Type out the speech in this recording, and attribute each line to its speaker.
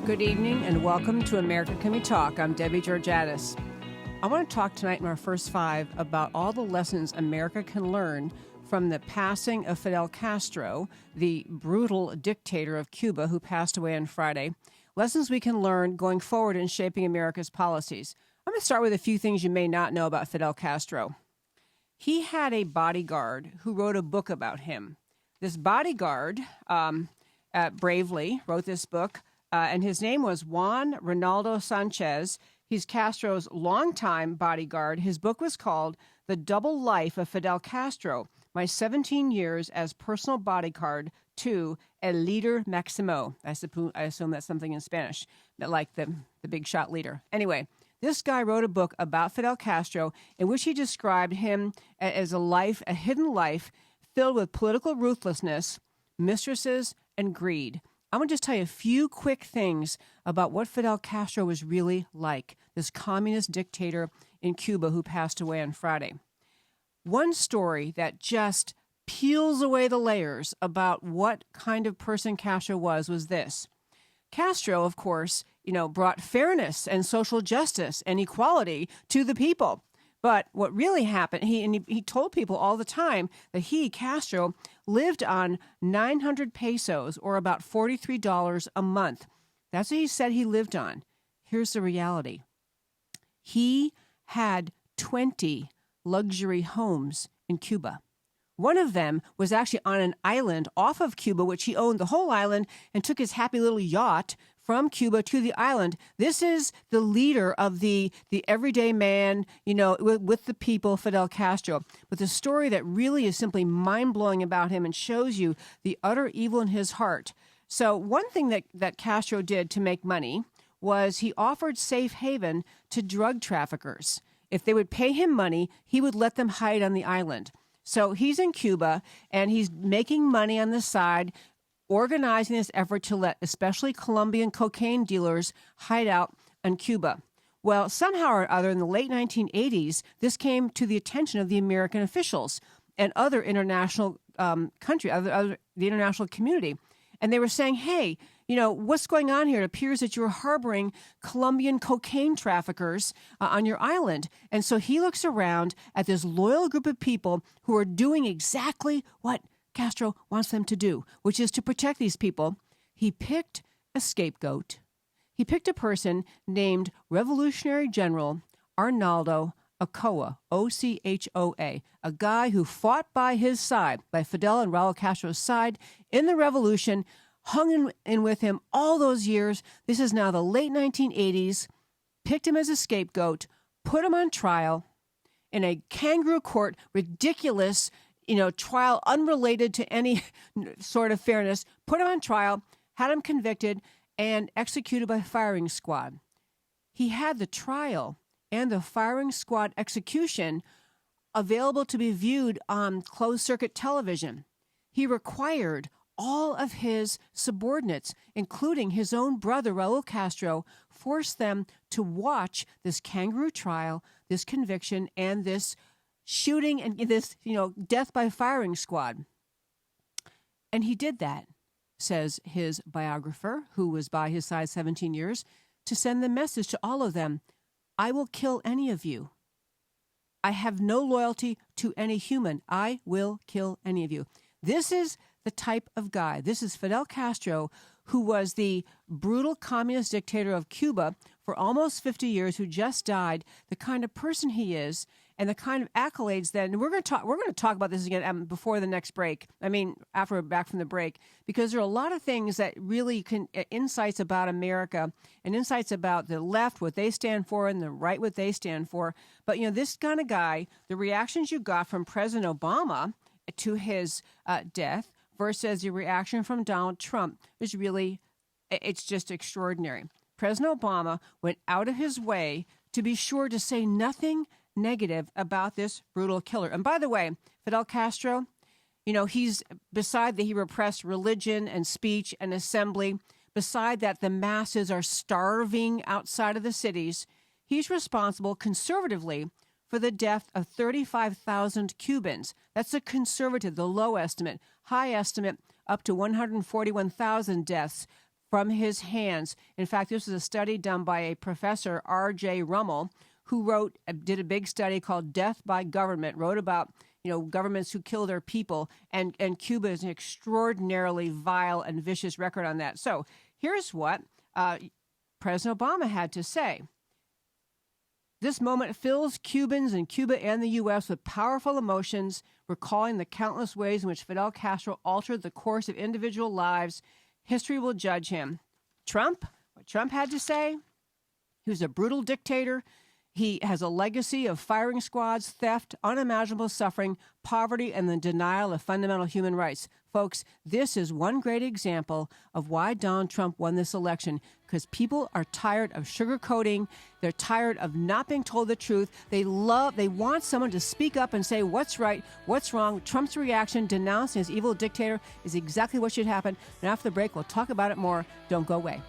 Speaker 1: Good evening and welcome to America Can We Talk. I'm Debbie Georgatos. I want to talk tonight in our first five about all the lessons America can learn from the passing of Fidel Castro, the brutal dictator of Cuba who passed away on Friday. Lessons we can learn going forward in shaping America's policies. I'm going to start with a few things you may not know about Fidel Castro. He had a bodyguard who wrote a book about him. This bodyguard bravely wrote this book, and his name was Juan Ronaldo Sanchez. He's Castro's longtime bodyguard. His book was called The Double Life of Fidel Castro, My 17 Years as Personal Bodyguard to El Líder Máximo. I assume that's something in Spanish, like the big shot leader. Anyway, this guy wrote a book about Fidel Castro in which he described him as a hidden life filled with political ruthlessness, mistresses, and greed. I'm going to just tell you a few quick things about what Fidel Castro was really like, this communist dictator in Cuba who passed away on Friday. One story that just peels away the layers about what kind of person Castro was this. Castro, of course, brought fairness and social justice and equality to the people. But what really happened, he told people all the time that Castro, lived on 900 pesos, or about $43 a month. That's what he said he lived on. Here's the reality. He had 20 luxury homes in Cuba. One of them was actually on an island off of Cuba, which he owned the whole island and took his happy little yacht from Cuba to the island. This is the leader of the everyday man, with the people, Fidel Castro. But the story that really is simply mind-blowing about him and shows you the utter evil in his heart. So one thing that Castro did to make money was he offered safe haven to drug traffickers. If they would pay him money, he would let them hide on the island. So he's in Cuba, and he's making money on the side, organizing this effort to let especially Colombian cocaine dealers hide out in Cuba. Well, somehow or other, in the late 1980s, this came to the attention of the American officials and other international the international community. And they were saying, hey, what's going on here? It appears that you're harboring Colombian cocaine traffickers on your island. And so he looks around at this loyal group of people who are doing exactly what Castro wants them to do, which is to protect these people. He picked a scapegoat. He picked a person named Revolutionary General Arnaldo Ochoa, Ochoa, a guy who fought by his side, by Fidel and Raul Castro's side in the revolution, hung in with him all those years. This is now the late 1980s, picked him as a scapegoat, put him on trial in a kangaroo court, ridiculous trial unrelated to any sort of fairness, put him on trial, had him convicted, and executed by firing squad. He had the trial and the firing squad execution available to be viewed on closed-circuit television. He required all of his subordinates, including his own brother, Raul Castro, forced them to watch this kangaroo trial, this conviction, and this shooting and this, death by firing squad. And he did that, says his biographer, who was by his side 17 years, to send the message to all of them, I will kill any of you. I have no loyalty to any human. I will kill any of you. This is the type of guy. This is Fidel Castro, who was the brutal communist dictator of Cuba for almost 50 years, who just died, the kind of person he is, and the kind of accolades that, and we're going to talk about this again before the next break. After we're back from the break, because there are a lot of things that really insights about America and insights about the left, what they stand for, and the right, what they stand for. But, this kind of guy, the reactions you got from President Obama to his death versus the reaction from Donald Trump is really, it's just extraordinary. President Obama went out of his way to be sure to say nothing negative about this brutal killer. And by the way, Fidel Castro, he's, beside that he repressed religion and speech and assembly, beside that the masses are starving outside of the cities, he's responsible conservatively for the death of 35,000 Cubans. That's a conservative, the low estimate. High estimate, up to 141,000 deaths. from his hands. In fact, this was a study done by a professor, R.J. Rummel, who did a big study called Death by Government, wrote about governments who kill their people, and Cuba is an extraordinarily vile and vicious record on that. So here's what President Obama had to say. This moment fills Cubans in Cuba and the U.S. with powerful emotions, recalling the countless ways in which Fidel Castro altered the course of individual lives. History will judge him. What Trump had to say? He was a brutal dictator. He has a legacy of firing squads, theft, unimaginable suffering, poverty, and the denial of fundamental human rights. Folks, this is one great example of why Donald Trump won this election, because people are tired of sugarcoating. They're tired of not being told the truth. They want someone to speak up and say what's right, what's wrong. Trump's reaction, denouncing his evil dictator, is exactly what should happen. And after the break, we'll talk about it more. Don't go away.